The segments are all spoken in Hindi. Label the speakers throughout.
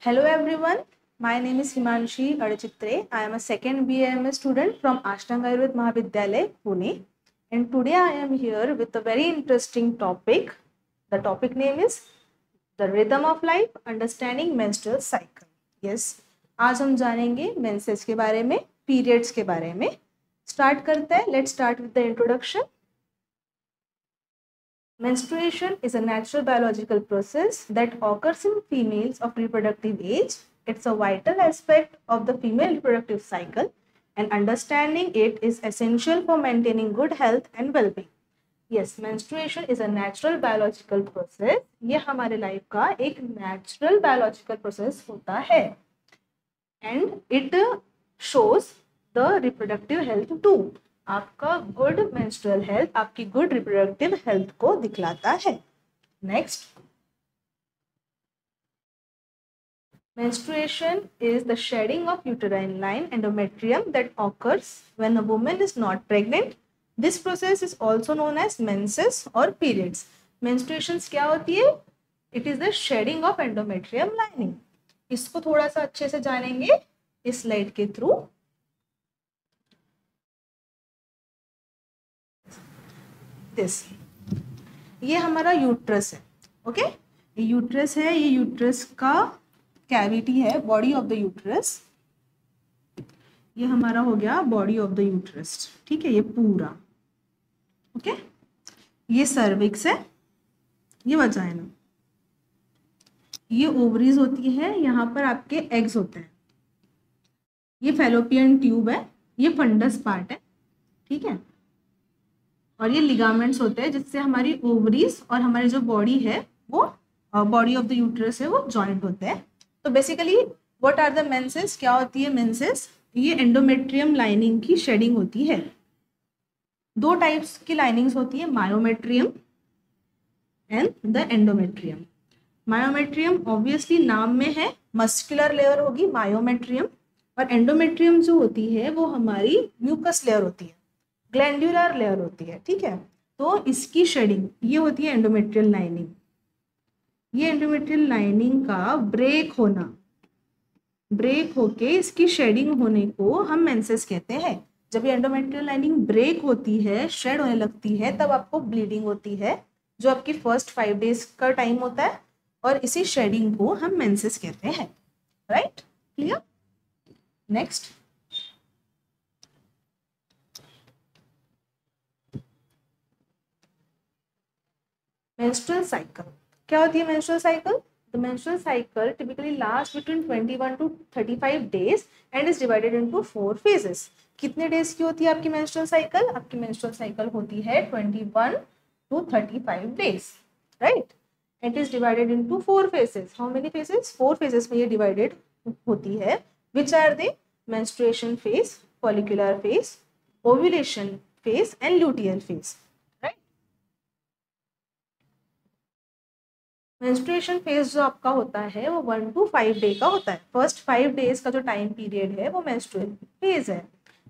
Speaker 1: Hello everyone, my name is Himanshi Adichitre. I am a second BAMS student from Ashtanga Ayurved Mahavidyalaya, Pune. And today I am here with a very interesting topic. The topic name is The Rhythm of Life, Understanding Menstrual Cycle. Yes, आज हम जानेंगे मेंसेस के बारे में, पीरियड्स के बारे में. स्टार्ट करते हैं. Let's start with the introduction. Menstruation is a natural biological process that occurs in females of reproductive age. It's a vital aspect of the female reproductive cycle, and understanding it is essential for maintaining good health and well-being. Yes, menstruation is a natural biological process. ये हमारे लाइफ का एक natural biological process होता है, and it shows the reproductive health too. आपका गुड मेंस्ट्रुअल हेल्थ, आपकी गुड रिप्रोडक्टिव हेल्थ को दिखलाता है. Next, menstruation is the shedding of uterine line endometrium that occurs when a woman is not pregnant. This process is also known as menses or periods. Menstruations क्या होती है? It is the shedding of endometrium lining. इसको थोड़ा सा अच्छे से जानेंगे इस स्लाइड के थ्रू. दिस, ये हमारा यूट्रस है. ओके, ये यूट्रस है. ये यूट्रस का कैविटी है, बॉडी ऑफ द यूट्रस. ये हमारा हो गया बॉडी ऑफ द यूट्रस. ठीक है, ये पूरा. ओके, ये सर्विक्स है, ये वजाइना, ये ओवरीज होती है, यहाँ पर आपके एग्स होते हैं. ये फैलोपियन ट्यूब है, ये फंडस पार्ट है. ठीक है, और ये लिगामेंट्स होते हैं जिससे हमारी ओवरीज और हमारी जो बॉडी है वो बॉडी ऑफ द यूट्रस है वो जॉइंट होते हैं. तो basically what are the menses? क्या होती है मेंसेस? ये एंडोमेट्रियम लाइनिंग की शेडिंग होती है. दो टाइप्स की लाइनिंग्स होती है, myometrium and the endometrium. Myometrium obviously नाम में है, मस्कुलर लेयर होगी मायोमेट्रियम, और एंडोमेट्रियम जो होती है वो हमारी म्यूकस लेयर होती है, ग्लैंडुलर लेयर होती है. ठीक है, तो इसकी शेडिंग ये होती है एंडोमेट्रियल लाइनिंग. ये एंडोमेट्रियल लाइनिंग का ब्रेक होना, ब्रेक होके इसकी शेडिंग होने को हम मेंसेस कहते हैं. जब ये एंडोमेट्रियल लाइनिंग ब्रेक होती है, शेड होने लगती है, तब आपको ब्लीडिंग होती है, जो आपकी फर्स्ट 5 डेज का टाइम होता है, और इसी शेडिंग को हम मेंसेस कहते हैं. Right, clear? Next, menstrual cycle. क्या होती है menstrual cycle? The menstrual cycle typically lasts between 21 to 35 days and is divided into 4 phases. कितने डेज की होती है आपकी menstrual cycle? आपकी menstrual cycle होती है 21 to 35 days, right? It is divided into 4 phases. How many phases? 4 phases में ये divided होती है. Which are the menstruation phase, follicular phase, ovulation phase and luteal phase. Menstruation phase जो आपका होता है वो 1 to 5 डे का होता है. फर्स्ट 5 डेज का जो टाइम पीरियड है वो मेंस्ट्रुअल फेज है.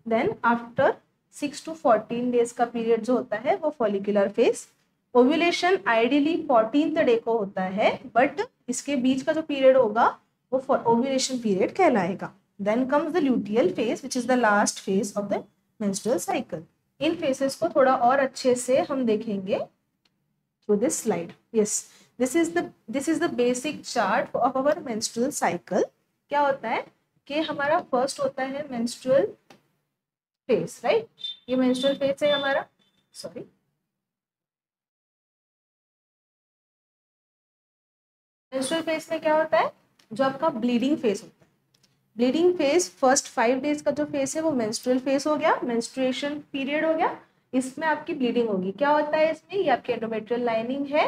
Speaker 1: देन आफ्टर 6 to 14 डेज का पीरियड जो होता है वो follicular phase. Ovulation ideally 14th day को होता है, बट इसके बीच का जो पीरियड होगा वो ओव्यूलेशन पीरियड कहलाएगा. Then comes the luteal phase which is the last phase of the menstrual cycle. इन फेजेस को थोड़ा और अच्छे से हम देखेंगे through this slide. Yes, this is the basic chart of our menstrual cycle. क्या होता है कि हमारा फर्स्ट होता है menstrual phase, राइट? ये menstrual phase है हमारा. सॉरी, menstrual phase में क्या होता है? जो आपका bleeding phase होता है. bleeding phase फर्स्ट 5 डेज का जो फेज है वो menstrual phase हो गया, menstruation period हो गया. इसमें आपकी bleeding होगी. क्या होता है इसमें? ये आपकी endometrial lining है.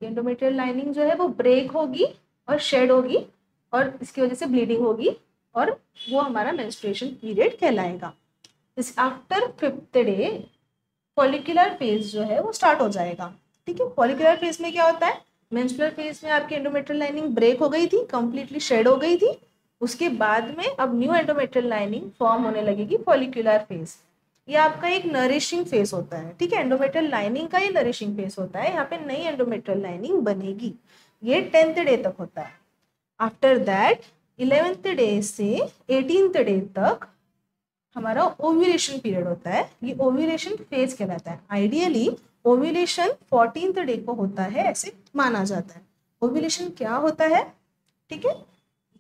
Speaker 1: एंडोमेट्रियल लाइनिंग जो है वो ब्रेक होगी और शेड होगी, और इसकी वजह से ब्लीडिंग होगी, और वो हमारा मेंस्ट्रुएशन पीरियड कहलाएगा. इस after 5th day follicular phase जो है वो स्टार्ट हो जाएगा. ठीक है, फॉलिकुलर फेज में क्या होता है? मेंस्ट्रुअल फेज में आपकी एंडोमेट्रियल लाइनिंग ब्रेक हो गई थी, कंप्लीटली शेड हो गई थी. उसके बाद में अब न्यू एंडोमेट्रियल लाइनिंग फॉर्म होने लगेगी फॉलिकुलर फेज. ये आपका एक नरिशिंग फेज होता है. ठीक है, एंडोमेट्रियल लाइनिंग का ये नरिशिंग फेज होता है. यहाँ पे नई एंडोमेट्रियल लाइनिंग बनेगी. ये 10th डे तक होता है. आफ्टर दैट 11th डे से 18th डे तक हमारा ओव्यूलेशन पीरियड होता है, ये ओव्यूलेशन फेज कहलाता है। आइडियली ओव्यूलेशन 14th डे को होता है ऐसे माना जाता है। ओव्यूलेशन क्या होता है, ठीक है,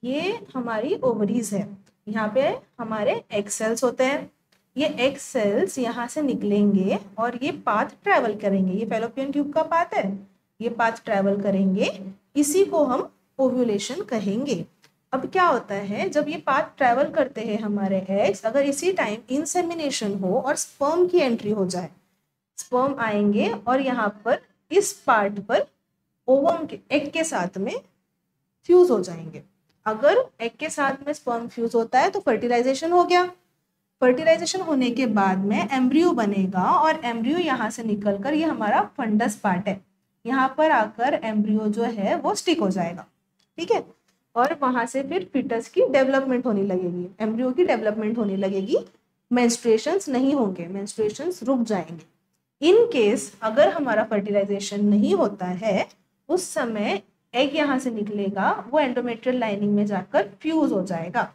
Speaker 1: ये हमारी ओवरीज है, यहाँ पे हमारे एग सेल्स होते हैं, ये एग सेल्स यहाँ से निकलेंगे और ये पाथ ट्रेवल करेंगे, ये फैलोपियन ट्यूब का पाथ है, ये पाथ ट्रेवल करेंगे, इसी को हम ओव्यूलेशन कहेंगे। अब क्या होता है, जब ये पाथ ट्रेवल करते हैं हमारे एग्स, अगर इसी टाइम इंसेमिनेशन हो और स्पर्म की एंट्री हो जाए, स्पर्म आएंगे और यहाँ पर इस पार्ट पर ओवम के एग के साथ में फ्यूज हो जाएंगे। अगर एग के साथ में स्पर्म फ्यूज होता है तो फर्टिलाइजेशन हो गया। फर्टिलाइजेशन होने के बाद में एम्ब्रियो बनेगा और एम्ब्रियो यहाँ से निकलकर ये हमारा फंडस पार्ट है, यहाँ पर आकर एम्ब्रियो जो है वो स्टिक हो जाएगा, ठीक है, और वहां से फिर फिटस की डेवलपमेंट होने लगेगी, एम्ब्रियो की डेवलपमेंट होने लगेगी, मेंस्ट्रुएशंस नहीं होंगे, मेंस्ट्रुएशंस रुक जाएंगे। इन केस अगर हमारा फर्टिलाइजेशन नहीं होता है, उस समय एग यहाँ से निकलेगा, वो एंडोमेट्रियल लाइनिंग में जाकर फ्यूज हो जाएगा।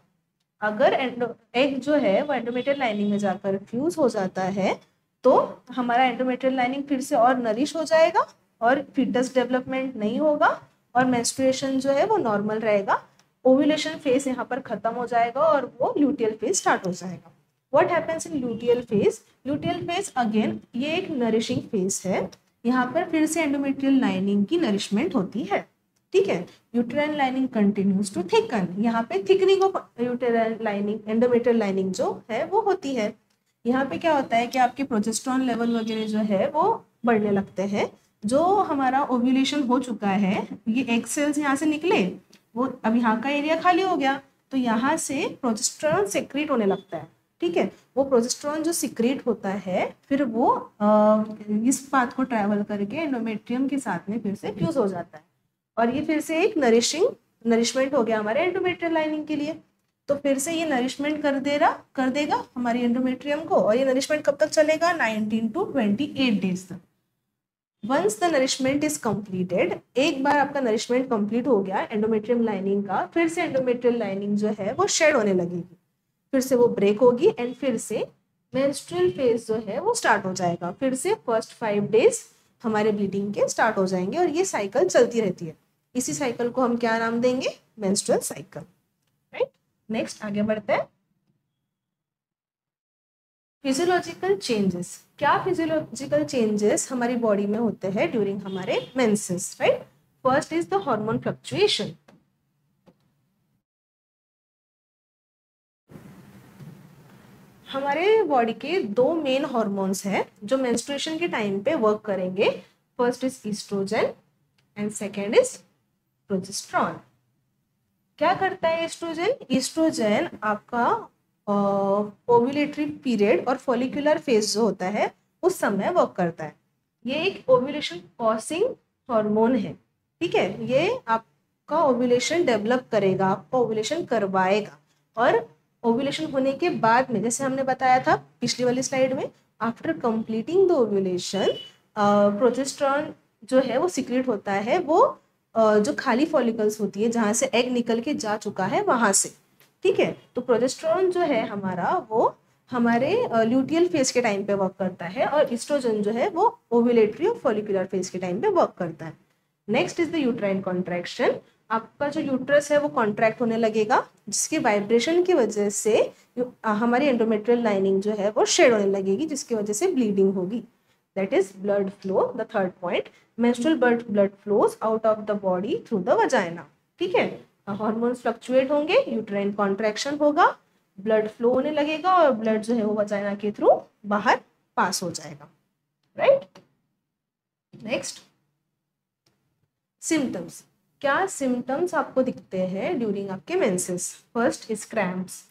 Speaker 1: अगर एग जो है वो एंडोमेट्रियल लाइनिंग में जाकर फ्यूज हो जाता है तो हमारा एंडोमेट्रियल लाइनिंग फिर से और नरिश हो जाएगा और फिटस डेवलपमेंट नहीं होगा और मेंस्ट्रुएशन जो है वो नॉर्मल रहेगा। ओव्यूलेशन फेज यहाँ पर खत्म हो जाएगा और वो ल्यूटियल फेज स्टार्ट हो जाएगा। What happens in luteal phase? Luteal phase again ये एक नरिशिंग फेज है, यहाँ पर फिर से एंडोमेट्रियल लाइनिंग की नरिशमेंट होती है, ठीक है। Uterine lining continues to thicken, यहाँ पे thickening of uterine lining, endometrial lining जो है वो होती है। यहाँ पे क्या होता है कि आपके प्रोजेस्टेरॉन लेवल वगैरह जो है वो बढ़ने लगते हैं। जो हमारा ओव्यूलेशन हो चुका है, ये एग सेल्स यहाँ से निकले, वो अब यहाँ का एरिया खाली हो गया तो यहाँ से प्रोजेस्टेरॉन सिक्रीट होने लगता है, ठीक है। वो प्रोजेस्टेरॉन जो सिक्रीट होता है फिर वो इस पाथ को ट्रैवल करके एंडोमेट्रियम के साथ में फिर से फ्यूज हो जाता है और ये फिर से एक नरिशमेंट हो गया हमारे एंडोमेट्रियल लाइनिंग के लिए। तो फिर से ये नरिशमेंट कर देगा हमारी एंडोमेट्रियम को, और ये नरिशमेंट कब तक चलेगा? 19 to 28 डेज तक। Once the nourishment is completed, एक बार आपका नरिशमेंट कंप्लीट हो गया एंडोमेट्रियम लाइनिंग का, फिर से एंडोमेट्रियल लाइनिंग जो है वो शेड होने लगेगी, फिर से वो ब्रेक होगी एंड फिर से मेंस्ट्रुअल फेज जो है वो स्टार्ट हो जाएगा। फिर से फर्स्ट 5 डेज हमारे ब्लीडिंग के स्टार्ट हो जाएंगे और ये साइकिल चलती रहती है। इसी साइकिल को हम क्या नाम देंगे? Menstrual cycle, right. नेक्स्ट आगे बढ़ते हैं। फिजियोलॉजिकल चेंजेस, क्या फिजियोलॉजिकल चेंजेस हमारी बॉडी में होते हैं ड्यूरिंग हमारे menses, right. First is the hormone fluctuation. हमारे बॉडी के 2 मेन हार्मोन्स हैं जो मेंस्ट्रुएशन के टाइम पे वर्क करेंगे। First is estrogen and second is progesterone. क्या करता है ईस्ट्रोजन? ईस्ट्रोजन आपका ओव्यूलेटरी पीरियड और फॉलिकुलर फेज जो होता है उस समय वर्क करता है। ये एक ओव्यूलेशन कॉसिंग हार्मोन है, ठीक है। ये आपका ओव्यूलेशन डेवलप करेगा, आपका ओव्यूलेशन करवाएगा, और ओव्यूलेशन होने के बाद में, जैसे हमने बताया था पिछली वाली स्लाइड में, after completing the ovulation progesterone जो है वो सीक्रेट होता है, वो जो खाली फॉलिकल्स होती है जहाँ से एग निकल के जा चुका है वहां से, ठीक है। तो प्रोजेस्टेरॉन जो है हमारा वो हमारे ल्यूटियल फेज के टाइम पे वर्क करता है और ईस्ट्रोजन जो है वो ओव्यूलेटरी और फॉलिकुलर फेज के टाइम पे वर्क करता है। Next is the uterine contraction. आपका जो यूट्रस है वो कॉन्ट्रैक्ट होने लगेगा, जिसकी वाइब्रेशन की वजह से हमारी एंडोमेट्रियल लाइनिंग जो है वो शेड होने लगेगी, जिसकी वजह से ब्लीडिंग होगी। That is blood flow. The third point, menstrual blood flows out of the body through the vagina, ठीक है। हार्मोन्स फ्लक्चुएट होंगे, यूट्राइन कॉन्ट्रैक्शन होगा, ब्लड फ्लो होने लगेगा और ब्लड जो है वो वजाइना के थ्रू बाहर पास हो जाएगा, राइट। Next, symptoms. क्या सिम्टम्स आपको दिखते हैं ड्यूरिंग आपके menses? First is cramps,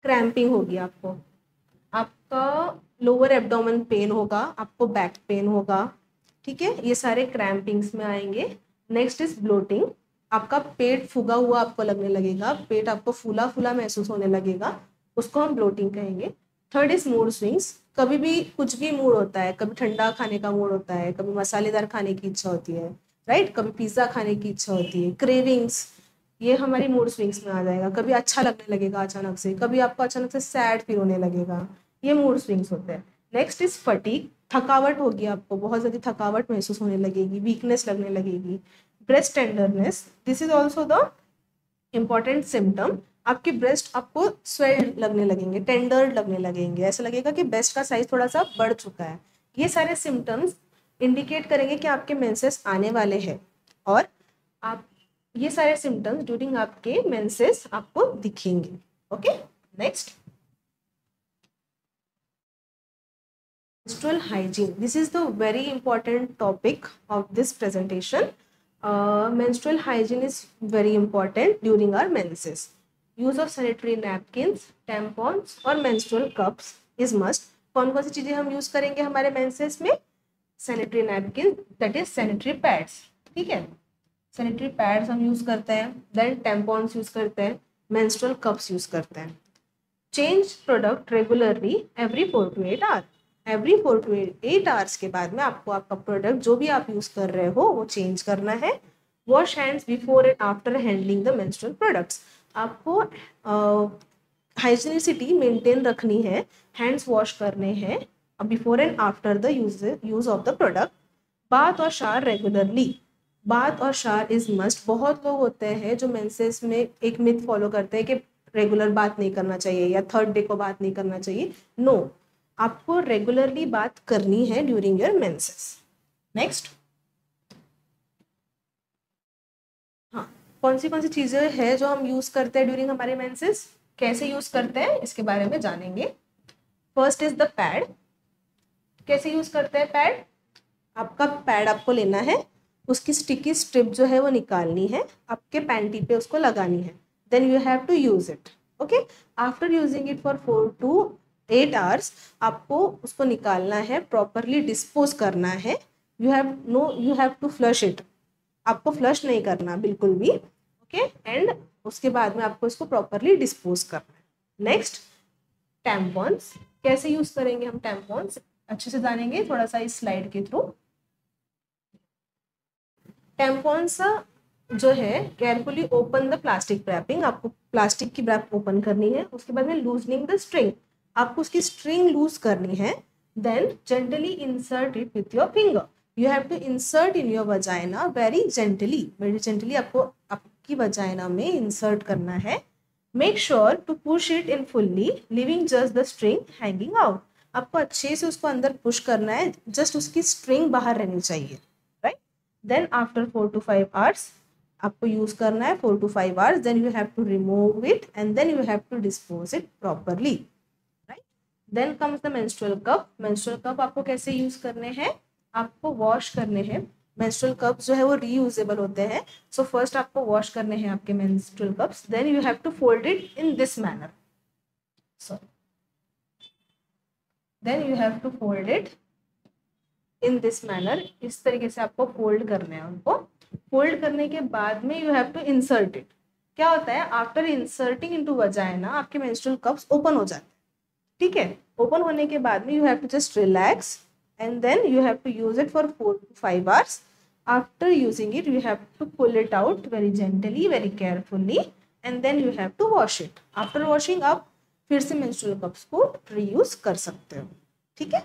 Speaker 1: cramping होगी आपको, आपका लोअर एब्डोमेन पेन होगा, आपको बैक पेन होगा, ठीक है, ये सारे क्रैम्पिंग्स में आएंगे। नेक्स्ट इज ब्लोटिंग, आपका पेट फूगा हुआ आपको लगने लगेगा, पेट आपको फूला फूला महसूस होने लगेगा, उसको हम ब्लोटिंग कहेंगे। थर्ड इज मूड स्विंग्स, कभी भी कुछ भी मूड होता है, कभी ठंडा खाने का मूड होता है, कभी मसालेदार खाने की इच्छा होती है, राइट। कभी पिज्ज़ा खाने की इच्छा होती है, क्रेविंग्स, ये हमारी मूड स्विंग्स में आ जाएगा। कभी अच्छा लगने लगेगा अचानक से, कभी आपको अचानक से सैड फील होने लगेगा, ये मूड स्विंग्स होते हैं। नेक्स्ट इज फटीग, थकावट होगी, आपको बहुत ज़्यादा थकावट महसूस होने लगेगी, वीकनेस लगने लगेगी। Breast tenderness, this is also the important symptom. आपके ब्रेस्ट आपको स्वेल लगने लगेंगे, टेंडर लगने लगेंगे, ऐसा लगेगा कि ब्रेस्ट का साइज थोड़ा सा बढ़ चुका है। ये सारे सिम्टम्स इंडिकेट करेंगे कि आपके मेंसेस आने वाले हैं, और आप ये सारे सिम्टम्स ड्यूरिंग आपके मेंसेस आपको दिखेंगे। Okay, next menstrual hygiene. This is the very important topic of this presentation. Menstrual hygiene is very important during our menses. Use of sanitary napkins, tampons और menstrual cups is must. कौन कौन सी चीजें हम यूज करेंगे हमारे मेंसेस में? Sanitary napkin, that is sanitary pads, ठीक है, सैनिटरी पैड्स हम यूज करते हैं, देन टैम्पॉन्स यूज करते हैं, मेंस्ट्रुअल कप्स यूज करते हैं। Change product regularly every 4 to 8 hour, every 4 to 8 hours के बाद में आपको आपका प्रोडक्ट जो भी आप यूज कर रहे हो वो चेंज करना है। Wash hands before and after handling the menstrual products, आपको हाइजीनिसिटी मेंटेन रखनी है, हैंड्स वॉश करने हैं before and after the use of the product. Bath और शावर रेगुलरली, बाथ और शावर इज मस्ट। बहुत लोग होते हैं जो मेंसेस में एक मिथ फॉलो करते हैं कि रेगुलर बात नहीं करना चाहिए या थर्ड डे को बात नहीं करना चाहिए। नो, आपको रेगुलरली बात करनी है ड्यूरिंग योर मेंसेस। नेक्स्ट, हाँ, कौन सी चीजें हैं जो हम यूज करते हैं ड्यूरिंग हमारे मेंसेस, कैसे यूज करते हैं इसके बारे में जानेंगे। First is the pad. कैसे यूज करते हैं पैड? आपका पैड आपको लेना है, उसकी स्टिकी स्ट्रिप जो है वो निकालनी है, आपके पैंटी पे उसको लगानी है, then you have to use it. Okay, after using it for 4 to 8 hours आपको उसको निकालना है, प्रॉपरली डिस्पोज करना है। You have to flush it, आपको फ्लश नहीं करना बिल्कुल भी। ओके, एंड उसके बाद में आपको इसको प्रॉपरली डिस्पोज करना है। Next, tampons. कैसे यूज करेंगे हम टैम्पॉन्स, अच्छे से जानेंगे थोड़ा सा इस स्लाइड के थ्रू। टैम्पॉन्स जो है, carefully open the plastic wrapping, आपको प्लास्टिक की रैप ओपन करनी है। उसके बाद में लूजनिंग द स्ट्रिंग, आपको उसकी स्ट्रिंग लूज करनी है। Then gently insert it with your finger, you have to insert in your vagina very gently आपको आपकी वजाइना में इंसर्ट करना है। Make sure to push it in fully, leaving just the string hanging out, आपको अच्छे से उसको अंदर पुश करना है, जस्ट उसकी स्ट्रिंग बाहर रहनी चाहिए, right. Then after 4 to 5 hours आपको यूज करना है, 4 to 5 hours, then you have to remove it and then you have to dispose it properly, right. Then comes the menstrual cup. Menstrual cup आपको कैसे यूज करने हैं, आपको वॉश करने हैं। मेंस्ट्रुअल कप्स जो है वो रीयूजेबल होते हैं, सो फर्स्ट आपको वॉश करने हैं आपके menstrual cups, then you have to fold it in this manner, then you have to fold it in this manner, इस तरीके से आपको फोल्ड करना है उनको। फोल्ड करने के बाद में you have to insert it. क्या होता है, आफ्टर इंसर्टिंग इनटू वजाइना आपके मेंस्ट्रुअल कप्स ओपन हो जाते हैं, ठीक है। ओपन होने के बाद में you have to just relax and then you have to use it for 4 to 5 hours. After using it, you have to pull it out very gently, very carefully, and then you have to wash it. After washing up, फिर से menstrual cups को reuse कर सकते हो, ठीक है।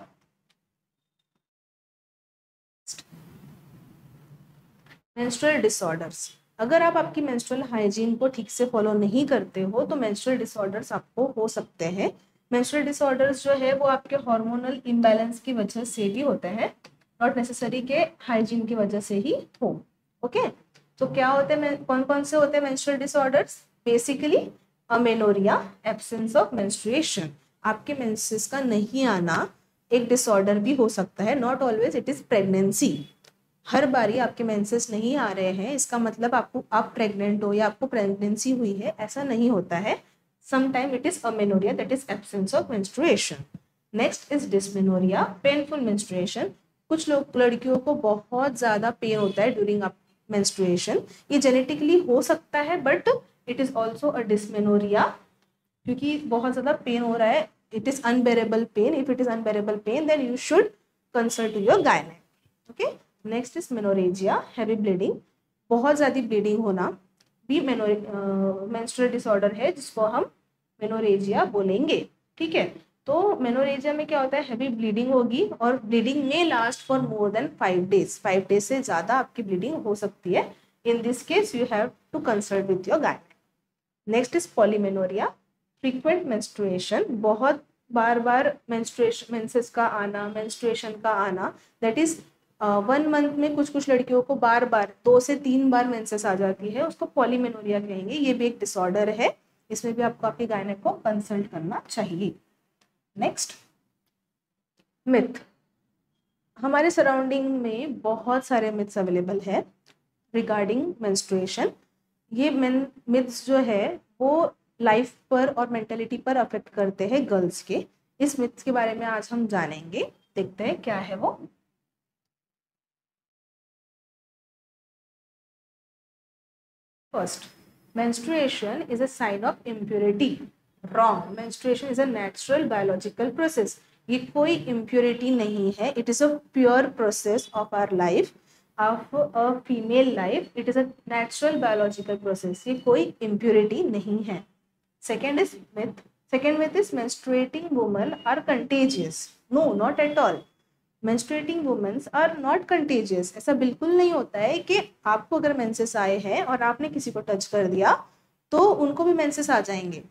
Speaker 1: menstrual disorders, अगर आप आपकी menstrual hygiene को ठीक से फॉलो नहीं करते हो तो menstrual disorders आपको हो सकते हैं। मेंस्ट्रुअल डिसऑर्डर्स जो है वो आपके हार्मोनल इम्बैलेंस की वजह से भी होते हैं, नॉट नेसेसरी के हाइजीन की वजह से ही हो। ओके, तो क्या होते हैं, कौन कौन से होते हैं menstrual disorders? Basically amenorrhoea, absence of menstruation, आपके मेंसेस का नहीं आना एक डिसऑर्डर भी हो सकता है, not always it is pregnancy. हर बारी आपके मेंसेस नहीं आ रहे हैं इसका मतलब आप प्रेग्नेंट हो या आपको प्रेगनेंसी हुई है, ऐसा नहीं होता है। Sometimes it is amenorrhea, that is absence of menstruation. Next is dysmenorrhea, painful menstruation. कुछ लोग लड़कियों को बहुत ज़्यादा पेन होता है ड्यूरिंग menstruation. ये जेनेटिकली हो सकता है but it is also a dysmenorrhea, क्योंकि बहुत ज़्यादा पेन हो रहा है, it is unbearable pain. If it is unbearable pain then you should consult to your gynaec. Okay, next is menorrhagia, heavy bleeding, बहुत ज़्यादा ब्लीडिंग होना भी मेंस्ट्रुअल डिसऑर्डर है जिसको हम मेनोरेजिया बोलेंगे। ठीक है, तो मेनोरेजिया में क्या होता है, हैवी ब्लीडिंग होगी और ब्लीडिंग में last for more than 5 days, 5 days से ज़्यादा आपकी ब्लीडिंग हो सकती है। In this case you have to consult with your gynaec. Next is polymenorrhea, frequent menstruation, बहुत बार बार मेंस्ट्रुएशन, मेंसेस का आना, मेंस्ट्रुएशन का आना, दैट इज 1 मंथ में कुछ लड़कियों को बार बार 2 से 3 बार मेंसेस आ जाती है, उसको पॉलीमेनोरिया कहेंगे। ये भी एक डिसऑर्डर है, इसमें भी आपको आपके गायनेक को कंसल्ट करना चाहिए। Next, myth. हमारे सराउंडिंग में बहुत सारे मिथ्स अवेलेबल है रिगार्डिंग मेंस्ट्रुएशन। ये मिथ्स जो है वो लाइफ पर और मेंटेलिटी पर अफेक्ट करते हैं गर्ल्स के। इस मिथ्स के बारे में आज हम जानेंगे, देखते हैं क्या है वो। First, menstruation is a sign of impurity. Wrong. Menstruation is a natural biological process. ये कोई impurity नहीं है. It is a pure process of our life, of a female life. It is a natural biological process. ये कोई impurity नहीं है. Second is myth. Second myth is menstruating women are contagious. No, not at all. Menstruating womens are not contagious. ऐसा बिल्कुल नहीं होता है कि आपको अगर मेंसेस आए हैं और आपने किसी को टच कर दिया तो उनको भी मेंसेस आ जाएंगे,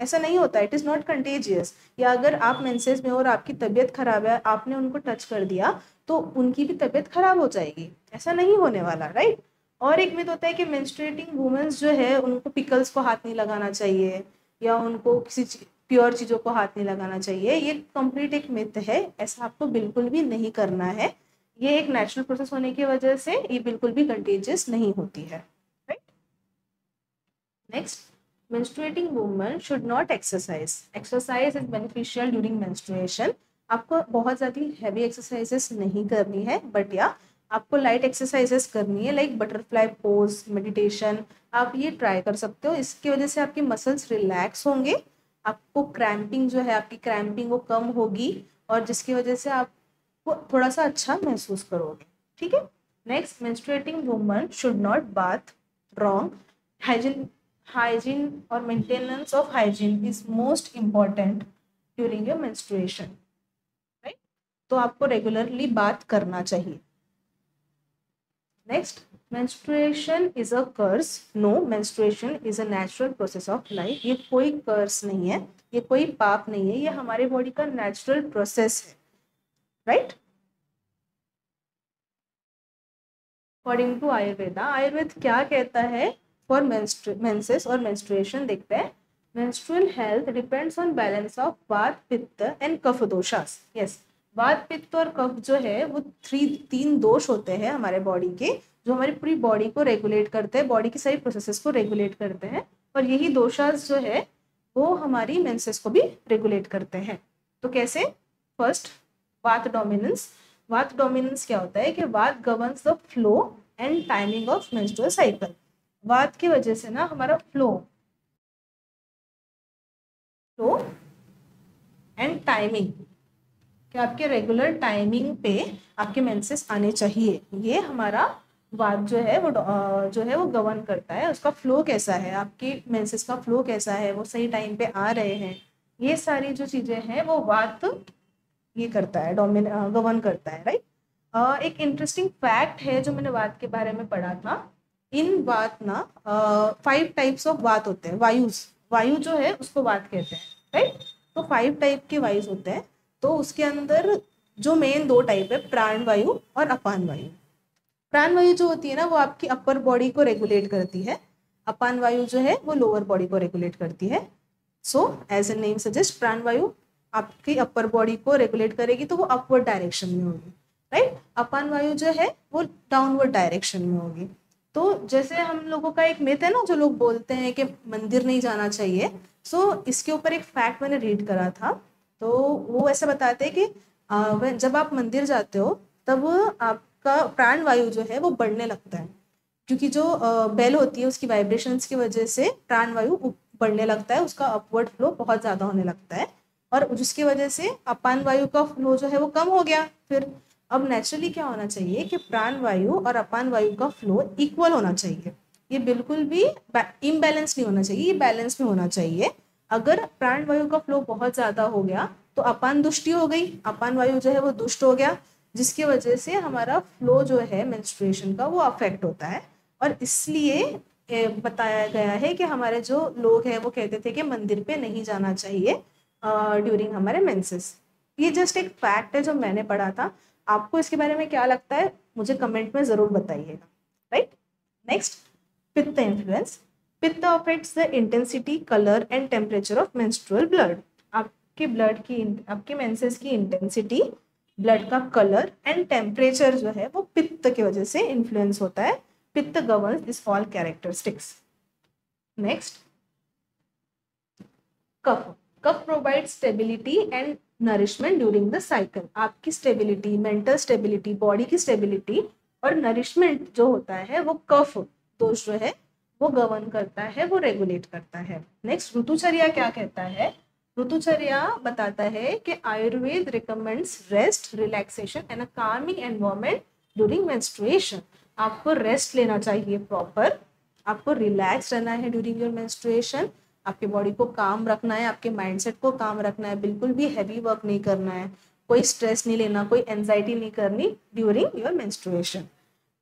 Speaker 1: ऐसा नहीं होता। It is not contagious. या अगर आप मेंसेस में और आपकी तबीयत खराब है, आपने उनको टच कर दिया तो उनकी भी तबीयत खराब हो जाएगी, ऐसा नहीं होने वाला, राइट। और एक मिथ होता है कि मेंस्ट्रुएटिंग वुमेन्स जो है उनको पिकल्स को हाथ नहीं लगाना चाहिए या उनको किसी प्योर चीज़ों को हाथ नहीं लगाना चाहिए। ये कंप्लीट एक मिथ है, ऐसा आपको बिल्कुल भी नहीं करना है। ये एक नेचुरल प्रोसेस होने की वजह से ये बिल्कुल भी कंटेजियस नहीं होती है, right. Next, menstruating women should not exercise. Exercise is beneficial during menstruation. आपको बहुत ज़्यादा हैवी एक्सरसाइजेस नहीं करनी है, बट या आपको लाइट एक्सरसाइजेस करनी है, लाइक बटरफ्लाई पोज, मेडिटेशन। आप ये ट्राई कर सकते हो, इसकी वजह से आपके मसल्स रिलैक्स होंगे, आपको क्रैम्पिंग जो है, आपकी क्रैम्पिंग वो कम होगी और जिसकी वजह से आपको थोड़ा सा अच्छा महसूस करोगे। ठीक है। Next, menstruating woman should not bath. Wrong. Hygiene और maintenance of hygiene is most important during your menstruation, right. तो आपको रेगुलरली बात करना चाहिए। Next, menstruation is a curse. No, menstruation is a natural process of life. ये कोई कर्स नहीं है, ये कोई पाप नहीं है, ये हमारे बॉडी का नेचुरल प्रोसेस है, right. According to Ayurveda, Ayurveda क्या कहता है फॉर मेंसेस और मेंस्ट्रुएशन, देखते हैं। Menstrual health depends on balance of vata, pitta and cough दोषास। Yes, वात, पित्त और कफ जो है वो 3 दोष होते हैं हमारे बॉडी के, जो हमारी पूरी बॉडी को रेगुलेट करते हैं, बॉडी की सारी प्रोसेसेस को रेगुलेट करते हैं। और यही दोषास जो है वो हमारी मेंसेस को भी रेगुलेट करते हैं। तो कैसे? फर्स्ट, वात डोमिनेंस। वात डोमिनेंस क्या होता है कि वात governs the flow and timing of menstrual cycle. वात की वजह से ना हमारा फ्लो एंड टाइमिंग, कि आपके रेगुलर टाइमिंग पे आपके मेंसेस आने चाहिए, ये हमारा वात जो है वो गवर्न करता है। उसका फ्लो कैसा है, आपके मेंसेस का फ्लो कैसा है, वो सही टाइम पे आ रहे हैं, ये सारी जो चीजें हैं वो वात ये करता है, गवर्न करता है, राइट। एक इंटरेस्टिंग फैक्ट है जो मैंने वात के बारे में पढ़ा था। इन वात ना 5 टाइप्स ऑफ वात होते हैं। वायु जो है उसको वात कहते हैं, राइट। तो 5 टाइप के वायुस होते हैं। तो उसके अंदर जो मेन 2 टाइप है, प्राण वायु और अपान वायु। प्राण वायु जो होती है ना वो आपकी अपर बॉडी को रेगुलेट करती है, अपान वायु जो है वो लोअर बॉडी को रेगुलेट करती है। So as a name suggest, prana vayu आपकी अपर बॉडी को रेगुलेट करेगी तो वो अपवर्ड डायरेक्शन में होगी, राइट। अपान वायु जो है वो डाउनवर्ड डायरेक्शन में होगी। तो जैसे हम लोगों का एक मिथ है ना, जो लोग बोलते हैं कि मंदिर नहीं जाना चाहिए, सो इसके ऊपर एक फैक्ट मैंने रीड करा था। तो वो ऐसा बताते हैं कि जब आप मंदिर जाते हो तब आपका प्राण वायु जो है वो बढ़ने लगता है, क्योंकि जो बेल होती है उसकी वाइब्रेशंस की वजह से प्राण वायु बढ़ने लगता है, उसका अपवर्ड फ्लो बहुत ज़्यादा होने लगता है। और जिसकी वजह से अपान वायु का फ्लो जो है वो कम हो गया। फिर अब नेचुरली क्या होना चाहिए कि प्राण वायु और अपान वायु का फ्लो इक्वल होना चाहिए, ये बिल्कुल भी इम्बैलेंस नहीं होना चाहिए, ये बैलेंस में होना चाहिए। अगर प्राण वायु का फ्लो बहुत ज्यादा हो गया तो अपान दुष्टि हो गई, अपान वायु जो है वो दुष्ट हो गया, जिसकी वजह से हमारा फ्लो जो है मेंस्ट्रुएशन का वो अफेक्ट होता है। और इसलिए बताया गया है कि हमारे जो लोग हैं वो कहते थे कि मंदिर पे नहीं जाना चाहिए ड्यूरिंग हमारे मेंसेस। ये जस्ट एक फैक्ट है जो मैंने पढ़ा था, आपको इसके बारे में क्या लगता है मुझे कमेंट में जरूर बताइएगा। राइट, नेक्स्ट, पित्त इन्फ्लुएंस। पित्त affects the intensity, colour and temperature of menstrual blood. आपके ब्लड की, आपके मेंसेस की इंटेंसिटी, ब्लड का कलर एंड टेम्परेचर जो है वो पित्त की वजह से इन्फ्लुएंस होता है। Pitta governs this all characteristics. Next, kapha. Kapha provide stability and nourishment during the cycle. आपकी स्टेबिलिटी, मेंटल स्टेबिलिटी, बॉडी की स्टेबिलिटी और नरिशमेंट जो होता है वो कफ दोष जो है वो गवर्न करता है, वो रेगुलेट करता है। नेक्स्ट, ऋतुचर्या क्या कहता है? ऋतुचर्या बताता है कि Ayurveda recommends rest, relaxation and a Kameng environment during menstruation. आपको रेस्ट लेना चाहिए प्रॉपर, आपको रिलैक्स रहना है ड्यूरिंग योर मेंस्ट्रुएशन, आपके बॉडी को काम रखना है, आपके माइंडसेट को काम रखना है, बिल्कुल भी हैवी वर्क नहीं करना है, कोई स्ट्रेस नहीं लेना, कोई एंजाइटी नहीं करनी during your menstruation.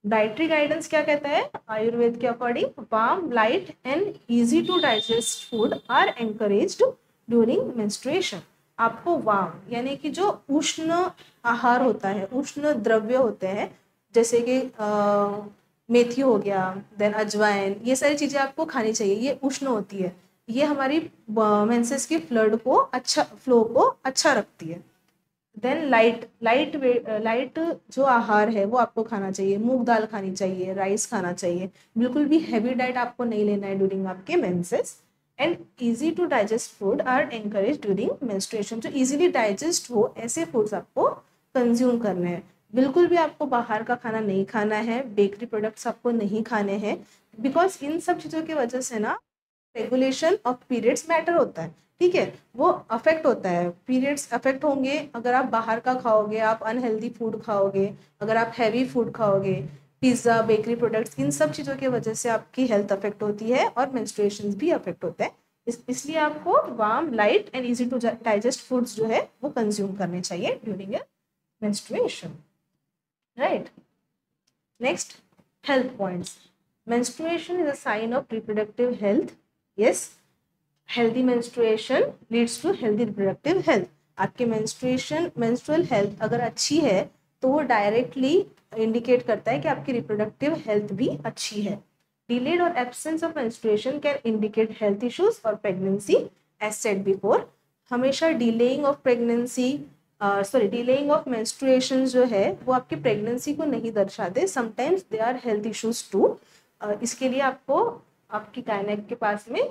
Speaker 1: Dietary guidance क्या कहता है? आयुर्वेद के according warm, light and easy to digest food are encouraged during menstruation. आपको वार्म यानी कि जो उष्ण आहार होता है, उष्ण द्रव्य होते हैं, जैसे कि मेथी हो गया, देन अजवाइन, ये सारी चीजें आपको खानी चाहिए, ये उष्ण होती है, ये हमारी मेंसेस की फ्लड को अच्छा, फ्लो को अच्छा रखती है। देन लाइट जो आहार है वो आपको खाना चाहिए, मूंग दाल खानी चाहिए, राइस खाना चाहिए, बिल्कुल भी हैवी डाइट आपको नहीं लेना है ड्यूरिंग आपके menses. And easy to digest food are encourage during menstruation. जो इजीली डाइजेस्ट हो ऐसे फूड्स आपको कंज्यूम करने हैं, बिल्कुल भी आपको बाहर का खाना नहीं खाना है, बेकरी प्रोडक्ट्स आपको नहीं खाने हैं, बिकॉज इन सब चीज़ों की वजह से ना रेगुलेशन ऑफ पीरियड्स मैटर होता है, ठीक है, वो अफेक्ट होता है, पीरियड्स अफेक्ट होंगे अगर आप बाहर का खाओगे, आप अनहेल्दी फूड खाओगे, अगर आप हैवी फूड खाओगे, पिज्ज़ा, बेकरी प्रोडक्ट्स, इन सब चीज़ों की वजह से आपकी हेल्थ अफेक्ट होती है और मेंस्ट्रुएशन भी अफेक्ट होते हैं। इसलिए आपको warm, light and easy to digest foods जो है वो कंज्यूम करने चाहिए during menstruation. Right, next, health points. menstruation is a sign of reproductive health. Yes, healthy menstruation leads to healthy reproductive health. आपके menstrual health अगर अच्छी है तो वो डायरेक्टली इंडिकेट करता है कि आपकी रिप्रोडक्टिव हेल्थ भी अच्छी है। Delayed or absence of menstruation can indicate health issues or pregnancy, as said before. हमेशा delaying of pregnancy, delaying of menstruation जो है वो आपकी प्रेगनेंसी को नहीं दर्शाते, sometimes they are health issues too. इसके लिए आपको आपकी गायनेक के पास में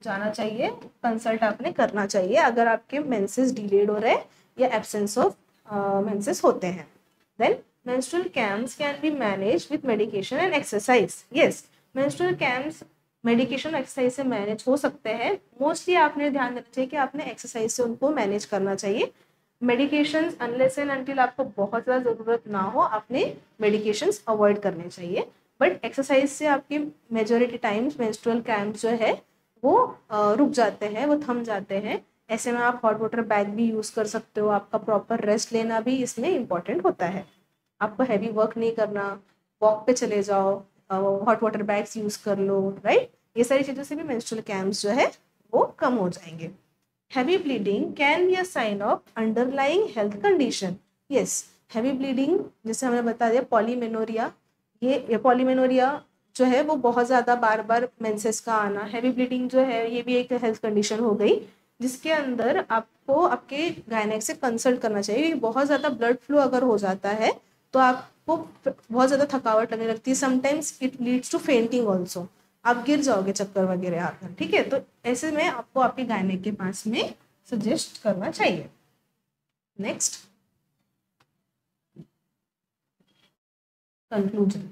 Speaker 1: जाना चाहिए, कंसल्ट आपने करना चाहिए अगर आपके मेंसेस डिलेड हो रहे हैं या एब्सेंस ऑफ मेंसेस होते हैं। Then menstrual cramps can be manage with medication and exercise. Yes, menstrual cramps medication exercise से मैनेज हो सकते हैं। मोस्टली आपने ध्यान देना चाहिए कि आपने एक्सरसाइज से उनको मैनेज करना चाहिए। मेडिकेशंस अनलेस एंड अनटिल आपको बहुत ज़्यादा ज़रूरत ना हो, आपने मेडिकेशंस अवॉइड करने चाहिए, बट एक्सरसाइज से आपकी मेजोरिटी टाइम्स मेंस्ट्रुअल क्रैम्प्स जो है वो रुक जाते हैं, वो थम जाते हैं। ऐसे में आप हॉट वाटर बैग भी यूज़ कर सकते हो, आपका प्रॉपर रेस्ट लेना भी इसमें इम्पॉर्टेंट होता है। आपको हैवी वर्क नहीं करना, वॉक पे चले जाओ, हॉट वाटर बैग्स यूज़ कर लो, राइट, ये सारी चीज़ों से भी मेंस्ट्रुअल क्रैम्प्स जो है वो कम हो जाएंगे। Heavy bleeding can be a sign of underlying health condition. Yes, heavy bleeding जैसे हमने बता दिया पॉलीमेनोरिया, ये पॉलीमेनोरिया जो है वो बहुत ज़्यादा बार बार मेंसेस का आना, हैवी ब्लीडिंग जो है ये भी एक हेल्थ कंडीशन हो गई, जिसके अंदर आपको आपके गायनेक से कंसल्ट करना चाहिए। बहुत ज़्यादा ब्लड फ्लो अगर हो जाता है तो आपको बहुत ज़्यादा थकावट लगने लगती है, sometimes it leads to fainting also, आप गिर जाओगे चक्कर वगैरह आकर, ठीक है, तो ऐसे में आपको आपके गायनेक के पास में सजेस्ट करना चाहिए। Next, conclusion.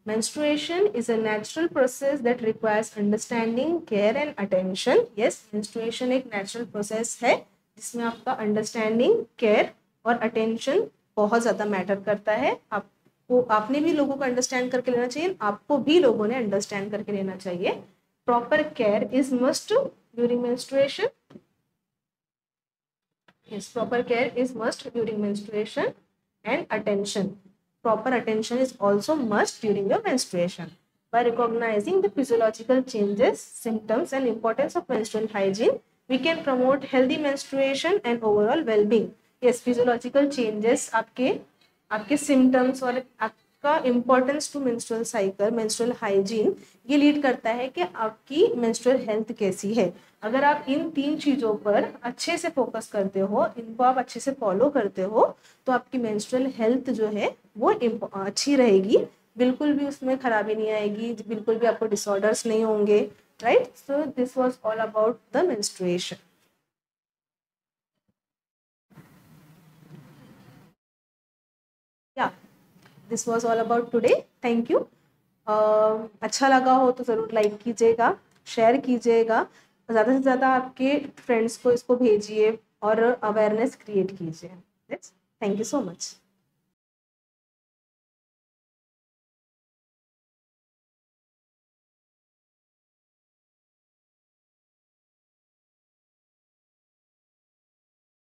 Speaker 1: Menstruation is a natural process that requires understanding, care and attention. Yes, menstruation एक natural process है जिसमें आपका understanding, care और attention बहुत ज़्यादा मैटर करता है। आपको, आपने भी लोगों को अंडरस्टैंड करके लेना चाहिए, आपको भी लोगों ने अंडरस्टैंड करके लेना चाहिए। Proper care is must during menstruation. Yes, proper care is must during menstruation, and attention. Proper attention is also must during your menstruation. By recognizing the physiological changes, symptoms, and importance of menstrual hygiene, we can promote healthy menstruation and overall well-being. Yes, physiological changes आपके आपके सिम्टम्स और आपका importance to menstrual cycle, menstrual hygiene, ये लीड करता है कि आपकी मेंस्ट्रुअल हेल्थ कैसी है। अगर आप इन 3 चीज़ों पर अच्छे से फोकस करते हो, इनको आप अच्छे से फॉलो करते हो, तो आपकी मेंस्ट्रुअल हेल्थ जो है वो अच्छी रहेगी, बिल्कुल भी उसमें खराबी नहीं आएगी, बिल्कुल भी आपको डिसऑर्डर्स नहीं होंगे, right. So this was all about the menstruation. या this was all about today. Thank you. अच्छा लगा हो तो ज़रूर लाइक कीजिएगा, शेयर कीजिएगा, ज़्यादा से ज़्यादा आपके फ्रेंड्स को इसको भेजिए और अवेयरनेस क्रिएट कीजिए। Thank you so much.